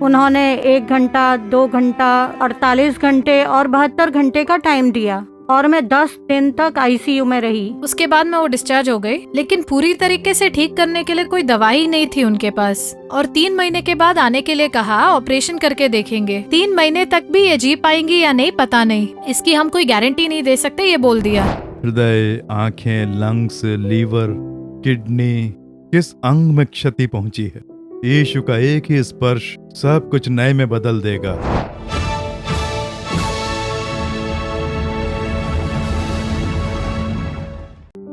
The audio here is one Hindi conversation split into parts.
उन्होंने 1 घंटा, 2 घंटा, 48 घंटे और 72 घंटे का टाइम दिया और मैं 10 दिन तक आईसीयू में रही। उसके बाद में वो डिस्चार्ज हो गई, लेकिन पूरी तरीके से ठीक करने के लिए कोई दवाई नहीं थी उनके पास और 3 महीने के बाद आने के लिए कहा, ऑपरेशन करके देखेंगे। 3 महीने तक भी ये जी पाएंगी या नहीं पता नहीं, इसकी हम कोई गारंटी नहीं दे सकते, ये बोल दिया। हृदय, आंखें, लंग्स, लीवर, किडनी, किस अंग में क्षति पहुंची है, यीशु का एक ही स्पर्श सब कुछ नए में बदल देगा।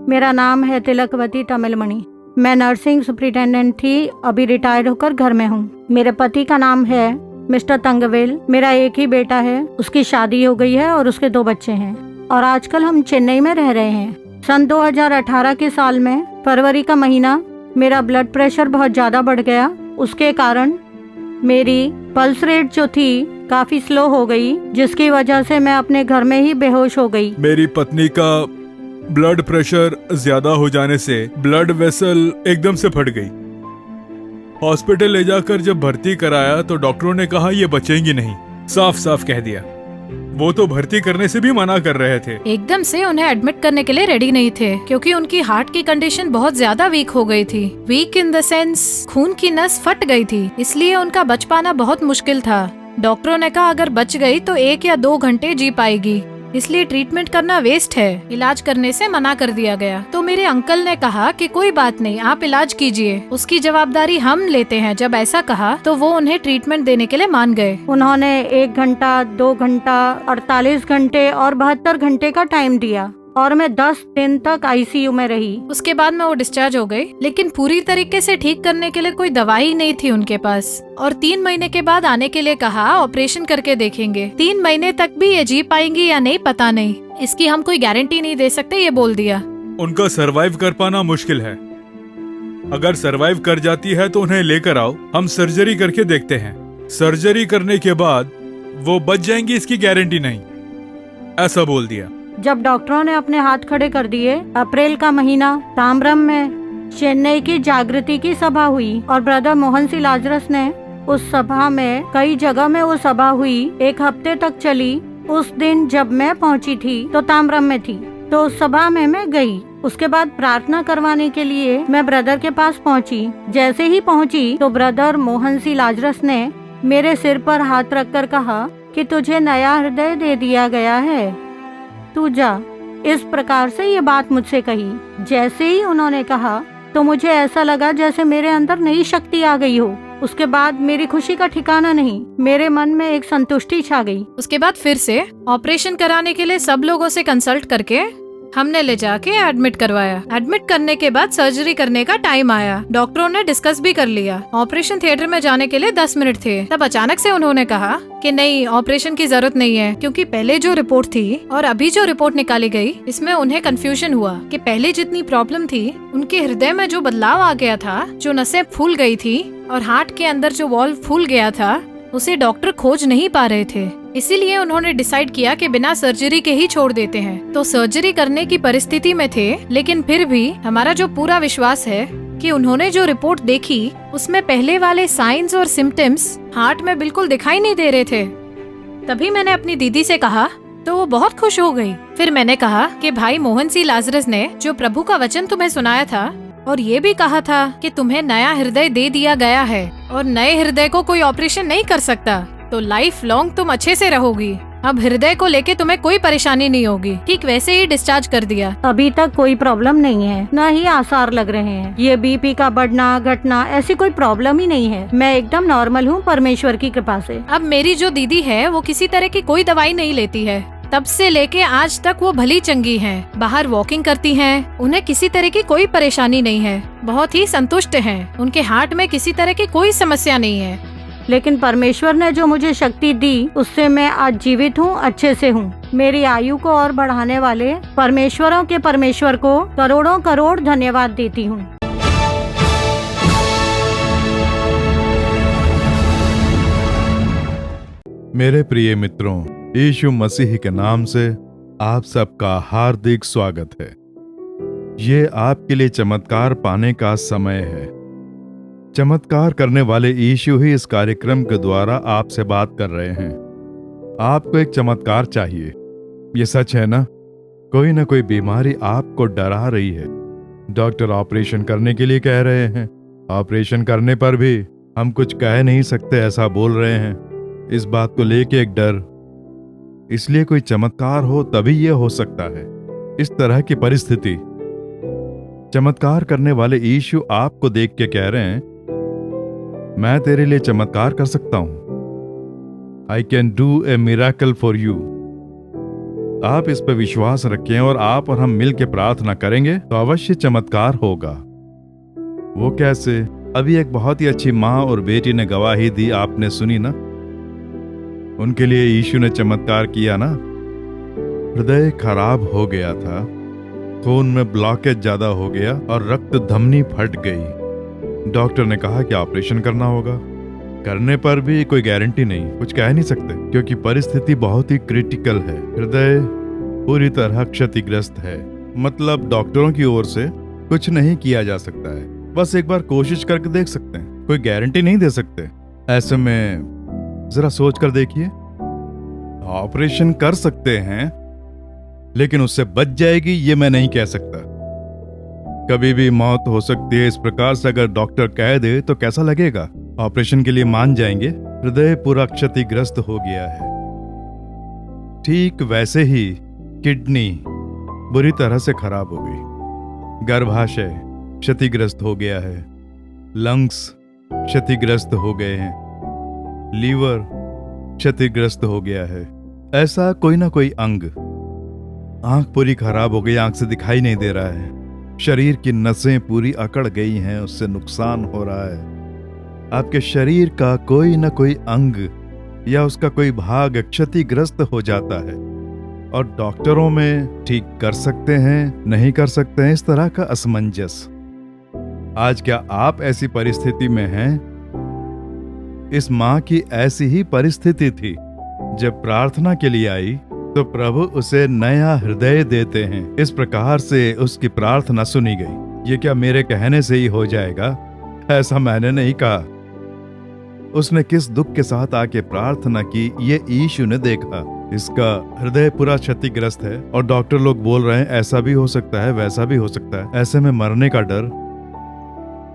मेरा नाम है तिलकवती तमिलमणि। मैं नर्सिंग सुपरिटेंडेंट थी, अभी रिटायर्ड होकर घर में हूँ। मेरे पति का नाम है मिस्टर तंगवेल। मेरा एक ही बेटा है, उसकी शादी हो गई है और उसके 2 बच्चे हैं और आजकल हम चेन्नई में रह रहे हैं। सन 2018 के साल में फरवरी का महीना मेरा ब्लड प्रेशर बहुत ज्यादा बढ़ गया। उसके कारण मेरी पल्स रेट जो थी काफी स्लो हो गई, जिसकी वजह से मैं अपने घर में ही बेहोश हो गई। मेरी पत्नी का ब्लड प्रेशर ज्यादा हो जाने से ब्लड वेसल एकदम से फट गई। हॉस्पिटल ले जाकर जब भर्ती कराया तो डॉक्टरों ने कहा ये बचेंगी नहीं, साफ साफ कह दिया। वो तो भर्ती करने से भी मना कर रहे थे। एकदम से उन्हें एडमिट करने के लिए रेडी नहीं थे, क्योंकि उनकी हार्ट की कंडीशन बहुत ज्यादा वीक हो गई थी। वीक इन द सेंस खून की नस फट गई थी, इसलिए उनका बच पाना बहुत मुश्किल था। डॉक्टरों ने कहा अगर बच गई तो 1 या 2 घंटे जी पाएगी, इसलिए ट्रीटमेंट करना वेस्ट है। इलाज करने से मना कर दिया गया। तो मेरे अंकल ने कहा कि कोई बात नहीं, आप इलाज कीजिए, उसकी जवाबदारी हम लेते हैं। जब ऐसा कहा तो वो उन्हें ट्रीटमेंट देने के लिए मान गए। उन्होंने 1 घंटा, 2 घंटा, 48 घंटे और 72 घंटे का टाइम दिया और मैं 10 दिन तक आईसीयू में रही। उसके बाद में वो डिस्चार्ज हो गई, लेकिन पूरी तरीके से ठीक करने के लिए कोई दवाई नहीं थी उनके पास और 3 महीने के बाद आने के लिए कहा, ऑपरेशन करके देखेंगे। 3 महीने तक भी ये जी पाएंगी या नहीं पता नहीं, इसकी हम कोई गारंटी नहीं दे सकते, ये बोल दिया। उनका सरवाइव कर पाना मुश्किल है। अगर सरवाइव कर जाती है तो उन्हें लेकर आओ, हम सर्जरी करके देखते हैं। सर्जरी करने के बाद वो बच जाएंगी, इसकी गारंटी नहीं, ऐसा बोल दिया। जब डॉक्टरों ने अपने हाथ खड़े कर दिए, अप्रैल का महीना ताम्रम में चेन्नई की जागृति की सभा हुई और ब्रदर मोहन सी लाजरस ने उस सभा में, कई जगह में वो सभा हुई, 1 हफ्ते तक चली। उस दिन जब मैं पहुंची थी तो ताम्रम में थी, तो उस सभा में मैं गई। उसके बाद प्रार्थना करवाने के लिए मैं ब्रदर के पास पहुंची। जैसे ही पहुंची तो ब्रदर मोहन सी लाजरस ने मेरे सिर पर हाथ रखकर कहा कि तुझे नया हृदय दे दिया गया है, तू जा। इस प्रकार से ये बात मुझसे कही। जैसे ही उन्होंने कहा तो मुझे ऐसा लगा जैसे मेरे अंदर नई शक्ति आ गई हो। उसके बाद मेरी खुशी का ठिकाना नहीं, मेरे मन में एक संतुष्टि छा गई। उसके बाद फिर से ऑपरेशन कराने के लिए सब लोगों से कंसल्ट करके हमने ले जाके एडमिट करवाया। एडमिट करने के बाद सर्जरी करने का टाइम आया। डॉक्टरों ने डिस्कस भी कर लिया। ऑपरेशन थिएटर में जाने के लिए 10 मिनट थे। तब अचानक से उन्होंने कहा कि नहीं, ऑपरेशन की जरूरत नहीं है, क्योंकि पहले जो रिपोर्ट थी और अभी जो रिपोर्ट निकाली गई, इसमें उन्हें कंफ्यूजन हुआ कि पहले जितनी प्रॉब्लम थी, उनके हृदय में जो बदलाव आ गया था, जो नसें फूल गई थी और हार्ट के अंदर जो वॉल्व फूल गया था, उसे डॉक्टर खोज नहीं पा रहे थे। इसीलिए उन्होंने डिसाइड किया कि बिना सर्जरी के ही छोड़ देते हैं। तो सर्जरी करने की परिस्थिति में थे, लेकिन फिर भी हमारा जो पूरा विश्वास है कि उन्होंने जो रिपोर्ट देखी, उसमें पहले वाले साइंस और सिम्टम्स हार्ट में बिल्कुल दिखाई नहीं दे रहे थे। तभी मैंने अपनी दीदी से कहा तो वो बहुत खुश हो गई। फिर मैंने कहा कि भाई मोहन सी लाजरस ने जो प्रभु का वचन तुम्हें सुनाया था और ये भी कहा था कि तुम्हें नया हृदय दे दिया गया है और नए हृदय को कोई ऑपरेशन नहीं कर सकता, तो लाइफ लॉन्ग तुम अच्छे से रहोगी। अब हृदय को लेके तुम्हें कोई परेशानी नहीं होगी। ठीक वैसे ही डिस्चार्ज कर दिया। अभी तक कोई प्रॉब्लम नहीं है, न ही आसार लग रहे हैं। ये बीपी का बढ़ना घटना ऐसी कोई प्रॉब्लम ही नहीं है। मैं एकदम नॉर्मल हूँ परमेश्वर की कृपा से। अब मेरी जो दीदी है वो किसी तरह की कोई दवाई नहीं लेती है। तब से लेके आज तक वो भली चंगी हैं। बाहर वॉकिंग करती हैं, उन्हें किसी तरह की कोई परेशानी नहीं है, बहुत ही संतुष्ट हैं। उनके हार्ट में किसी तरह की कोई समस्या नहीं है। लेकिन परमेश्वर ने जो मुझे शक्ति दी, उससे मैं आज जीवित हूँ, अच्छे से हूँ। मेरी आयु को और बढ़ाने वाले परमेश्वरों के परमेश्वर को करोड़ों करोड़ धन्यवाद देती हूँ। मेरे प्रिय मित्रों, यीशु मसीह के नाम से आप सबका हार्दिक स्वागत है। ये आपके लिए चमत्कार पाने का समय है। चमत्कार करने वाले यीशु ही इस कार्यक्रम के द्वारा आपसे बात कर रहे हैं। आपको एक चमत्कार चाहिए, ये सच है ना? कोई ना कोई बीमारी आपको डरा रही है। डॉक्टर ऑपरेशन करने के लिए कह रहे हैं, ऑपरेशन करने पर भी हम कुछ कह नहीं सकते ऐसा बोल रहे हैं। इस बात को लेके एक डर, इसलिए कोई चमत्कार हो तभी ये हो सकता है। इस तरह की परिस्थिति, चमत्कार करने वाले यीशु आपको देख के कह रहे हैं, मैं तेरे लिए चमत्कार कर सकता हूं। I can do a miracle for you. आप इस पर विश्वास रखें और आप और हम मिल के प्रार्थना करेंगे तो अवश्य चमत्कार होगा। वो कैसे? अभी एक बहुत ही अच्छी माँ और बेटी ने गवाही दी, आपने सुनी ना? उनके लिए यीशु ने चमत्कार किया ना। हृदय खराब हो गया था, खून में ब्लॉकेज ज्यादा हो गया और रक्त धमनी फट गई। डॉक्टर ने कहा कि ऑपरेशन करना होगा। करने पर भी कोई गारंटी नहीं, कुछ कह नहीं सकते क्योंकि परिस्थिति बहुत ही क्रिटिकल है। हृदय पूरी तरह क्षतिग्रस्त है। मतलब डॉक्टरों की ओर से कुछ नहीं किया जा सकता है, बस एक बार कोशिश करके देख सकते हैं, कोई गारंटी नहीं दे सकते। ऐसे में जरा सोच कर देखिए, ऑपरेशन कर सकते हैं लेकिन उससे बच जाएगी ये मैं नहीं कह सकता। कभी भी मौत हो सकती है। इस प्रकार से अगर डॉक्टर कह दे तो कैसा लगेगा? ऑपरेशन के लिए मान जाएंगे? हृदय पूरा क्षतिग्रस्त हो गया है। ठीक वैसे ही किडनी बुरी तरह से खराब हो गई, गर्भाशय क्षतिग्रस्त हो गया है, लंग्स क्षतिग्रस्त हो गए हैं, लीवर क्षतिग्रस्त हो गया है। ऐसा कोई ना कोई अंग, आंख पूरी खराब हो गई, आंख से दिखाई नहीं दे रहा है, शरीर की नसें पूरी अकड़ गई हैं, उससे नुकसान हो रहा है। आपके शरीर का कोई ना कोई अंग या उसका कोई भाग क्षतिग्रस्त हो जाता है और डॉक्टरों में ठीक कर सकते हैं, नहीं कर सकते हैं, इस तरह का असमंजस। आज क्या आप ऐसी परिस्थिति में हैं? इस मां की ऐसी ही परिस्थिति थी। जब प्रार्थना के लिए आई तो प्रभु उसे नया हृदय देते हैं। इस प्रकार से उसकी प्रार्थना सुनी गई। ये क्या मेरे कहने से ही हो जाएगा? ऐसा मैंने नहीं कहा। उसने किस दुख के साथ आके प्रार्थना की ये यीशु ने देखा। इसका हृदय पूरा क्षतिग्रस्त है और डॉक्टर लोग बोल रहे हैं ऐसा भी हो सकता है, वैसा भी हो सकता है। ऐसे में मरने का डर,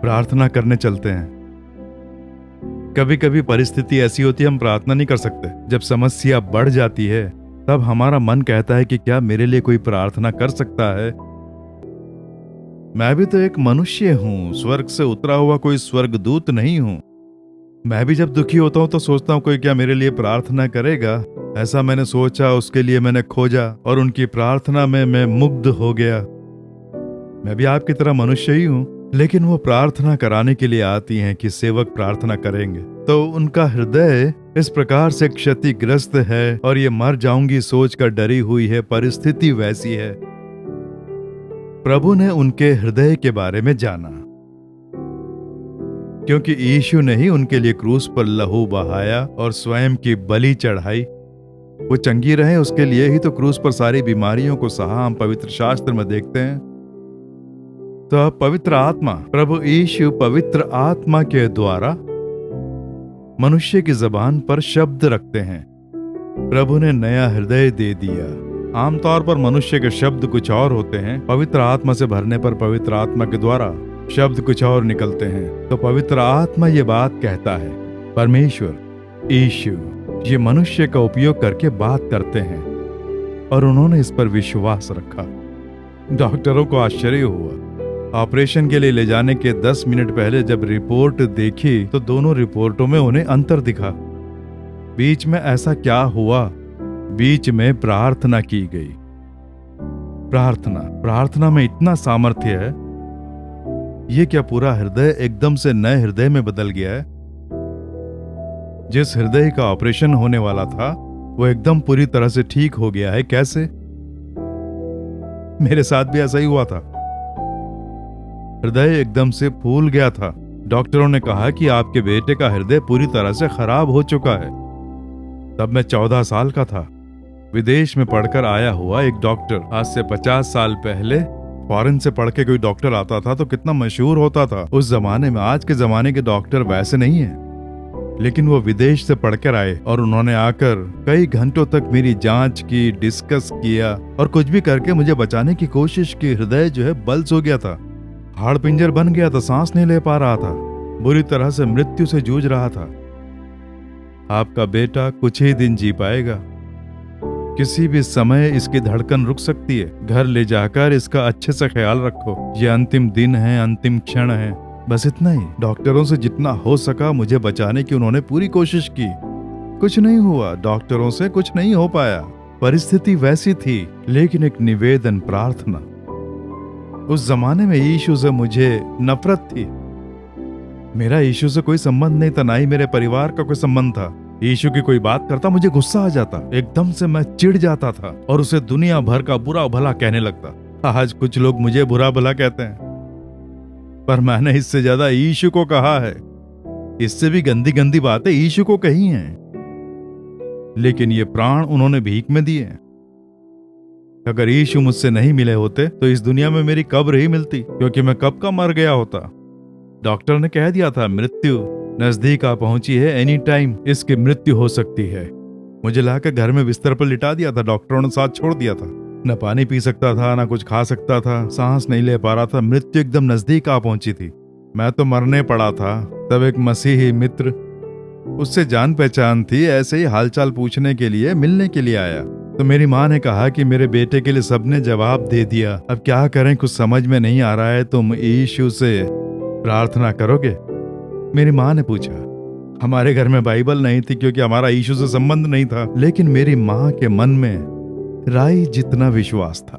प्रार्थना करने चलते हैं। कभी कभी परिस्थिति ऐसी होती है हम प्रार्थना नहीं कर सकते। जब समस्या बढ़ जाती है तब हमारा मन कहता है कि क्या मेरे लिए कोई प्रार्थना कर सकता है? मैं भी तो एक मनुष्य हूं, स्वर्ग से उतरा हुआ कोई स्वर्गदूत नहीं हूं। मैं भी जब दुखी होता हूं तो सोचता हूं कोई क्या मेरे लिए प्रार्थना करेगा। ऐसा मैंने सोचा, उसके लिए मैंने खोजा और उनकी प्रार्थना में मैं मुग्ध हो गया। मैं भी आपकी तरह मनुष्य ही हूं, लेकिन वो प्रार्थना कराने के लिए आती हैं कि सेवक प्रार्थना करेंगे। तो उनका हृदय इस प्रकार से क्षतिग्रस्त है और ये मर जाऊंगी सोचकर डरी हुई है। परिस्थिति वैसी है। प्रभु ने उनके हृदय के बारे में जाना, क्योंकि यीशु ने ही उनके लिए क्रूस पर लहू बहाया और स्वयं की बलि चढ़ाई। वो चंगी रहे उसके लिए ही तो क्रूस पर सारी बीमारियों को सहा। हम पवित्र शास्त्र में देखते हैं। तो अब पवित्र आत्मा, प्रभु यीशु पवित्र आत्मा के द्वारा मनुष्य की जबान पर शब्द रखते हैं। प्रभु ने नया हृदय दे दिया। आमतौर पर मनुष्य के शब्द कुछ और होते हैं, पवित्र आत्मा से भरने पर पवित्र आत्मा के द्वारा शब्द कुछ और निकलते हैं। तो पवित्र आत्मा ये बात कहता है, परमेश्वर यीशु ये मनुष्य का उपयोग करके बात करते हैं, और उन्होंने इस पर विश्वास रखा। डॉक्टरों को आश्चर्य हुआ। ऑपरेशन के लिए ले जाने के 10 मिनट पहले जब रिपोर्ट देखी तो दोनों रिपोर्टों में उन्हें अंतर दिखा। बीच में ऐसा क्या हुआ? बीच में प्रार्थना की गई। प्रार्थना में इतना सामर्थ्य है। ये क्या पूरा हृदय एकदम से नए हृदय में बदल गया है? जिस हृदय का ऑपरेशन होने वाला था वो एकदम पूरी तरह से ठीक हो गया है। कैसे? मेरे साथ भी ऐसा ही हुआ था। हृदय एकदम से फूल गया था। डॉक्टरों ने कहा कि आपके बेटे का हृदय पूरी तरह से खराब हो चुका है। तब मैं 14 साल का था। विदेश में पढ़कर आया हुआ एक डॉक्टर आज से 50 साल पहले फॉरेन से पढ़ के कोई डॉक्टर आता था तो कितना मशहूर होता था उस जमाने में। आज के जमाने के डॉक्टर वैसे नहीं है, लेकिन वो विदेश से पढ़कर आए और उन्होंने आकर कई घंटों तक मेरी जांच की, डिस्कस किया और कुछ भी करके मुझे बचाने की कोशिश की। हृदय जो है बल्स हो गया था, हाड़ पिंजर बन गया था, सांस नहीं ले पा रहा था, बुरी तरह से मृत्यु से जूझ रहा था। आपका बेटा कुछ ही दिन जी पाएगा, किसी भी समय इसकी धड़कन रुक सकती है। घर ले जाकर इसका अच्छे से ख्याल रखो, ये अंतिम दिन है, अंतिम क्षण है, बस इतना ही। डॉक्टरों से जितना हो सका मुझे बचाने की उन्होंने पूरी कोशिश की, कुछ नहीं हुआ, डॉक्टरों से कुछ नहीं हो पाया, परिस्थिति वैसी थी। लेकिन एक निवेदन, प्रार्थना। उस जमाने में यीशु से मुझे नफरत थी। मेरा यीशु से कोई संबंध नहीं था, ना ही मेरे परिवार का कोई संबंध था। यीशु की कोई बात करता मुझे गुस्सा आ जाता, एकदम से मैं चिढ़ जाता था और उसे दुनिया भर का बुरा भला कहने लगता। आज कुछ लोग मुझे बुरा भला कहते हैं, पर मैंने इससे ज्यादा यीशु को कहा है। इससे भी गंदी गंदी बातें यीशु को कही हैं, लेकिन ये प्राण उन्होंने भीख में दिए। अगर यीशु मुझसे नहीं मिले होते तो इस दुनिया में मेरी कब्र ही मिलती, क्योंकि मैं कब का मर गया होता। डॉक्टर ने कह दिया था मृत्यु नजदीक आ पहुंची है, एनी टाइम इसकी मृत्यु हो सकती है। मुझे लाकर घर में बिस्तर पर लिटा दिया था, डॉक्टरों ने साथ छोड़ दिया था। न पानी पी सकता था, न कुछ खा सकता था, सांस नहीं ले पा रहा था, मृत्यु एकदम नजदीक आ पहुंची थी। मैं तो मरने पड़ा था। तब एक मसीही मित्र, उससे जान पहचान थी, ऐसे ही हालचाल पूछने के लिए, मिलने के लिए आया। तो मेरी माँ ने कहा कि मेरे बेटे के लिए सबने जवाब दे दिया, अब क्या करें, कुछ समझ में नहीं आ रहा है, तुम यीशु से प्रार्थना करोगे? मेरी माँ ने पूछा। हमारे घर में बाइबल नहीं थी क्योंकि हमारा यीशु से संबंध नहीं था, लेकिन मेरी माँ के मन में राई जितना विश्वास था।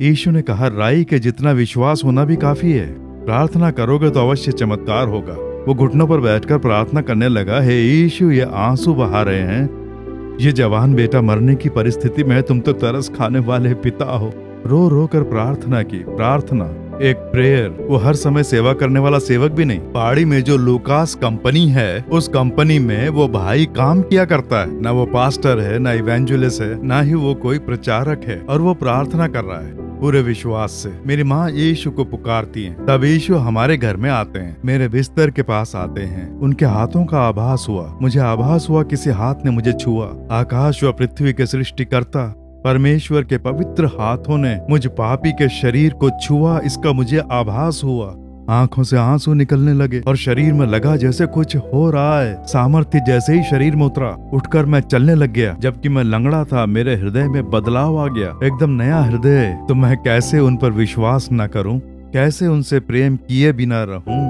यीशु ने कहा राई के जितना विश्वास होना भी काफी है, प्रार्थना करोगे तो अवश्य चमत्कार होगा। वो घुटनों पर बैठकर प्रार्थना करने लगा, हे यीशु, ये आंसू बहा रहे हैं, ये जवान बेटा मरने की परिस्थिति में, तुम तो तरस खाने वाले पिता हो। रो रो कर प्रार्थना की। प्रार्थना एक प्रेयर, वो हर समय सेवा करने वाला सेवक भी नहीं। पहाड़ी में जो लूकास कंपनी है, उस कंपनी में वो भाई काम किया करता है। ना वो पास्टर है, ना इवेंजुलिस्ट है, ना ही वो कोई प्रचारक है, और वो प्रार्थना कर रहा है पूरे विश्वास से। मेरी माँ यीशु को पुकारती है, तब यीशु हमारे घर में आते हैं, मेरे बिस्तर के पास आते हैं। उनके हाथों का आभास हुआ, मुझे आभास हुआ किसी हाथ ने मुझे छुआ। आकाश व पृथ्वी के सृष्टिकर्ता परमेश्वर के पवित्र हाथों ने मुझ पापी के शरीर को छुआ, इसका मुझे आभास हुआ। आंखों से आंसू निकलने लगे और शरीर में लगा जैसे कुछ हो रहा है। सामर्थ्य जैसे ही शरीर में उतरा, उठकर मैं चलने लग गया। जबकि मैं लंगड़ा था, मेरे हृदय में बदलाव आ गया, एकदम नया हृदय। तो मैं कैसे उन पर विश्वास न करूं, कैसे उनसे प्रेम किए बिना रहूं?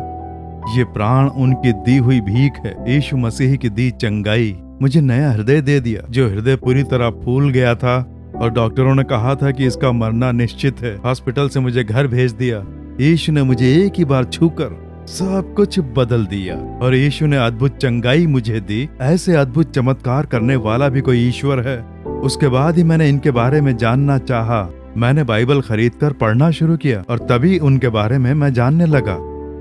ये प्राण उनकी दी हुई भीख है, यीशु मसीह की दी चंगाई। मुझे नया हृदय दे दिया, जो हृदय पूरी तरह फूल गया था और डॉक्टरों ने कहा था कि इसका मरना निश्चित है। हॉस्पिटल से मुझे घर भेज दिया। यीशु ने मुझे एक ही बार छूकर सब कुछ बदल दिया और यीशु ने अद्भुत चंगाई मुझे दी। ऐसे अद्भुत चमत्कार करने वाला भी कोई ईश्वर है। उसके बाद ही मैंने इनके बारे में जानना चाहा। मैंने बाइबल खरीदकर पढ़ना शुरू किया और तभी उनके बारे में मैं जानने लगा।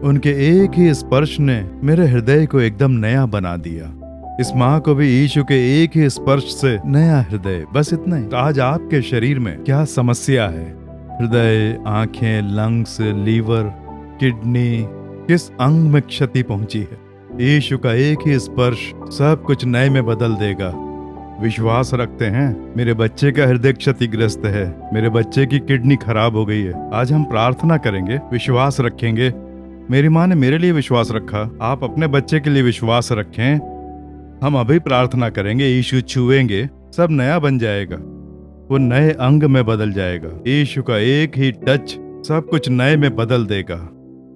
उनके एक ही स्पर्श ने मेरे हृदय को एकदम नया बना दिया। इस माँ को भी यीशु के एक ही स्पर्श से नया हृदय, बस इतना ही। आज आपके शरीर में क्या समस्या है? हृदय, आंखें, लंग्स, लीवर, किडनी, किस अंग में क्षति पहुंची है? यीशु का एक ही स्पर्श सब कुछ नए में बदल देगा। विश्वास रखते हैं? मेरे बच्चे का हृदय क्षतिग्रस्त है, मेरे बच्चे की किडनी खराब हो गई है। आज हम प्रार्थना करेंगे, विश्वास रखेंगे। मेरी माँ ने मेरे लिए विश्वास रखा, आप अपने बच्चे के लिए विश्वास रखें। हम अभी प्रार्थना करेंगे, यीशु छुएंगे, सब नया बन जाएगा, वो नए अंग में बदल जाएगा। यीशु का एक ही टच सब कुछ नए में बदल देगा।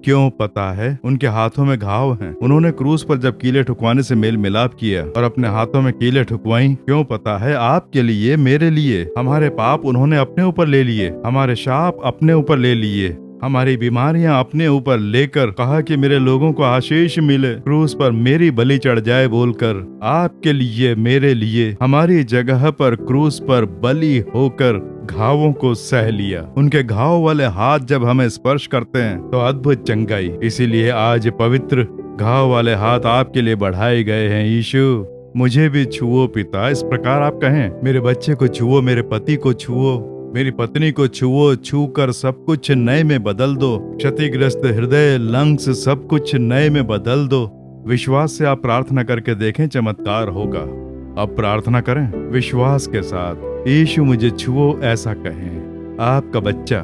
क्यों पता है? उनके हाथों में घाव हैं। उन्होंने क्रूस पर जब कीले ठुकवाने से मेल मिलाप किया और अपने हाथों में कीले ठुकवाई। क्यों पता है? आपके लिए, मेरे लिए। हमारे पाप उन्होंने अपने ऊपर ले लिए, हमारे शाप अपने ऊपर ले लिए, हमारी बीमारियां अपने ऊपर लेकर कहा कि मेरे लोगों को आशीष मिले, क्रूस पर मेरी बलि चढ़ जाए बोलकर आपके लिए, मेरे लिए हमारी जगह पर क्रूस पर बलि होकर घावों को सह लिया। उनके घाव वाले हाथ जब हमें स्पर्श करते हैं तो अद्भुत चंगाई। इसीलिए आज पवित्र घाव वाले हाथ आपके लिए बढ़ाए गए हैं। यीशु, मुझे भी छुओ पिता। इस प्रकार आप कहें, मेरे बच्चे को छुओ, मेरे पति को छुओ, मेरी पत्नी को छुओ, छू कर सब कुछ नए में बदल दो। क्षतिग्रस्त हृदय, लंग्स, सब कुछ नए में बदल दो। विश्वास से आप प्रार्थना करके देखें, चमत्कार होगा। अब प्रार्थना करें विश्वास के साथ। यीशु मुझे छुओ, ऐसा कहें। आपका बच्चा,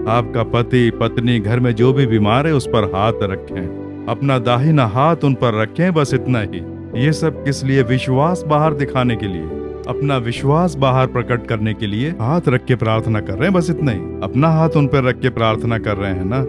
आपका पति, पत्नी, घर में जो भी बीमार है उस पर हाथ रखें। अपना दाहिना हाथ उन पर रखें, बस इतना ही। ये सब किस लिए? विश्वास बाहर दिखाने के लिए, अपना विश्वास बाहर प्रकट करने के लिए हाथ रख के प्रार्थना कर रहे हैं, बस इतना ही। अपना हाथ उन पर रख के प्रार्थना कर रहे हैं ना,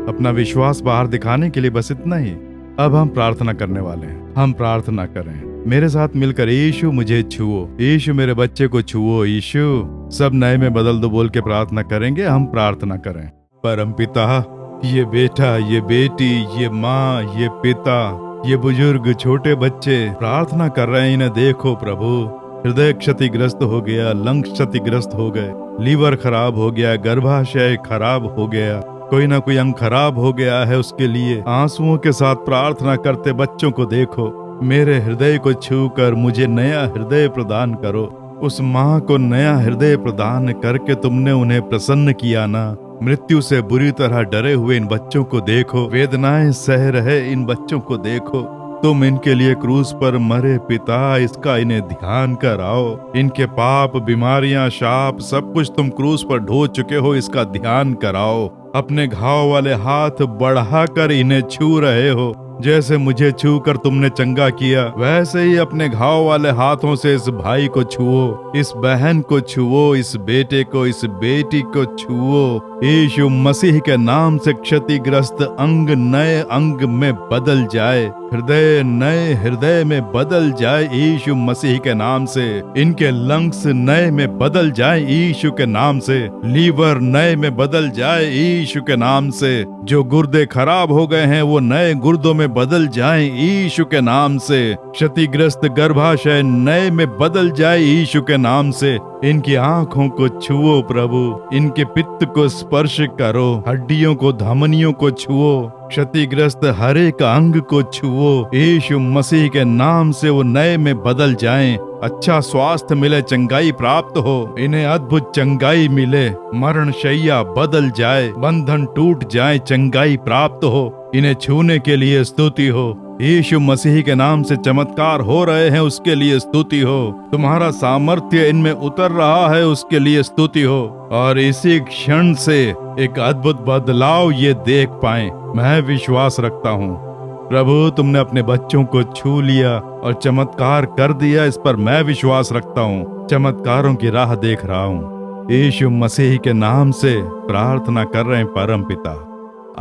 अपना विश्वास बाहर दिखाने के लिए, बस इतना ही। अब हम प्रार्थना करने वाले हैं। हम प्रार्थना करें मेरे साथ मिलकर। यीशु मुझे छुओ, यीशु मेरे बच्चे को छुओ, यीशु सब नए में बदल दो बोल के प्रार्थना करेंगे। हम प्रार्थना करें। परम पिता, ये बेटा, ये बेटी, ये माँ, ये पिता, ये बुजुर्ग, छोटे बच्चे प्रार्थना कर रहे हैं, इन्हें देखो प्रभु। हृदय क्षतिग्रस्त हो गया, लंग क्षतिग्रस्त हो गए, लीवर खराब हो गया, गर्भाशय खराब हो गया, कोई ना कोई अंग खराब हो गया है, उसके लिए आंसुओं के साथ प्रार्थना करते बच्चों को देखो। मेरे हृदय को छू कर मुझे नया हृदय प्रदान करो। उस माँ को नया हृदय प्रदान करके तुमने उन्हें प्रसन्न किया ना। मृत्यु से बुरी तरह डरे हुए इन बच्चों को देखो, वेदनाएं सह रहे इन बच्चों को देखो। तुम इनके लिए क्रूस पर मरे पिता, इसका इन्हें ध्यान कराओ। इनके पाप, बीमारियां, शाप सब कुछ तुम क्रूस पर ढो चुके हो, इसका ध्यान कराओ। अपने घाव वाले हाथ बढ़ाकर इन्हें छू रहे हो। जैसे मुझे छू कर तुमने चंगा किया, वैसे ही अपने घाव वाले हाथों से इस भाई को छुओ, इस बहन को छुओ, इस बेटे को, इस बेटी को छुओ। यीशु मसीह के नाम से क्षतिग्रस्त अंग नए अंग में बदल जाए, हृदय नए हृदय में बदल जाए यीशु मसीह के नाम से। इनके लंग्स नए में बदल जाए यीशु के नाम से। लीवर नए में बदल जाए यीशु के नाम से। जो गुर्दे खराब हो गए हैं वो नए गुर्दों में बदल जाएं यीशु के नाम से। क्षतिग्रस्त गर्भाशय नए में बदल जाए यीशु के नाम से। इनकी आंखों को छुओ प्रभु, इनके पित्त को स्पर्श करो, हड्डियों को, धमनियों को छुओ, क्षतिग्रस्त हर एक अंग को छुओ। यीशु मसीह के नाम से वो नए में बदल जाएं। अच्छा स्वास्थ्य मिले, चंगाई प्राप्त हो, इन्हें अद्भुत चंगाई मिले, मरण शैया बदल जाए, बंधन टूट जाए, चंगाई प्राप्त हो। इन्हें छूने के लिए स्तुति हो। यीशु मसीह के नाम से चमत्कार हो रहे हैं, उसके लिए स्तुति हो। तुम्हारा सामर्थ्य इनमें उतर रहा है, उसके लिए स्तुति हो। और इसी क्षण से एक अद्भुत बदलाव ये देख पाएं, मैं विश्वास रखता हूँ। प्रभु तुमने अपने बच्चों को छू लिया और चमत्कार कर दिया, इस पर मैं विश्वास रखता हूँ। चमत्कारों की राह देख रहा हूँ। यीशु मसीह के नाम से प्रार्थना कर रहे हैं परम पिता,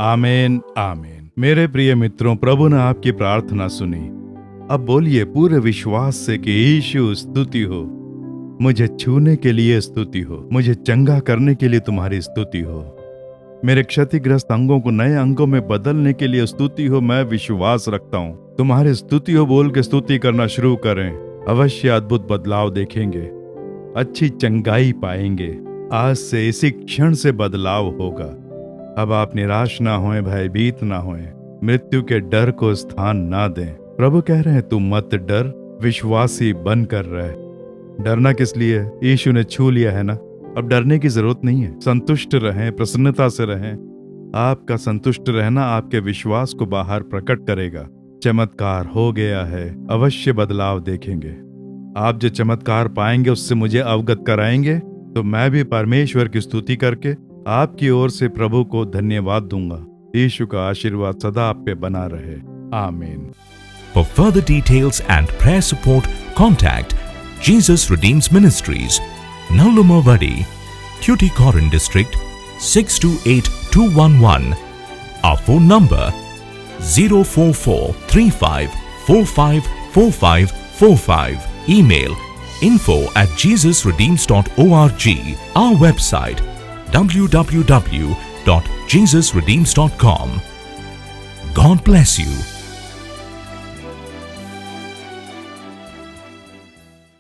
आमीन आमीन। मेरे प्रिय मित्रों, प्रभु ने आपकी प्रार्थना सुनी। अब बोलिए पूरे विश्वास से कि यीशु स्तुति हो, मुझे छूने के लिए स्तुति हो, मुझे चंगा करने के लिए तुम्हारी स्तुति हो, मेरे क्षतिग्रस्त अंगों को नए अंगों में बदलने के लिए स्तुति हो। मैं विश्वास रखता हूँ। तुम्हारी स्तुति हो बोल के स्तुति करना शुरू करें, अवश्य अद्भुत बदलाव देखेंगे, अच्छी चंगाई पाएंगे। आज से इसी क्षण से बदलाव होगा। अब आप निराश ना होएं, भयभीत ना होएं, मृत्यु के डर को स्थान ना दें। प्रभु कह रहे हैं तुम मत डर, विश्वासी बनकर रहे। डरना किस लिए? यीशु ने छू लिया है ना, अब डरने की जरूरत नहीं है। संतुष्ट रहें, प्रसन्नता से रहें। आपका संतुष्ट रहना आपके विश्वास को बाहर प्रकट करेगा। चमत्कार हो गया है, अवश्य बदलाव देखेंगे। आप जो चमत्कार पाएंगे उससे मुझे अवगत कराएंगे, तो मैं भी परमेश्वर की स्तुति करके आपकी ओर से प्रभु को धन्यवाद दूंगा। यीशु का आशीर्वाद सदा आप पे बना रहे, आमीन। For further details and prayer support, contact Jesus Redeems Ministries, Nallumavadi, Tuticorin District, 628211. Our phone number 04435454545. Email info@jesusredeems.org. Our website www.jesusredeems.com. God bless you.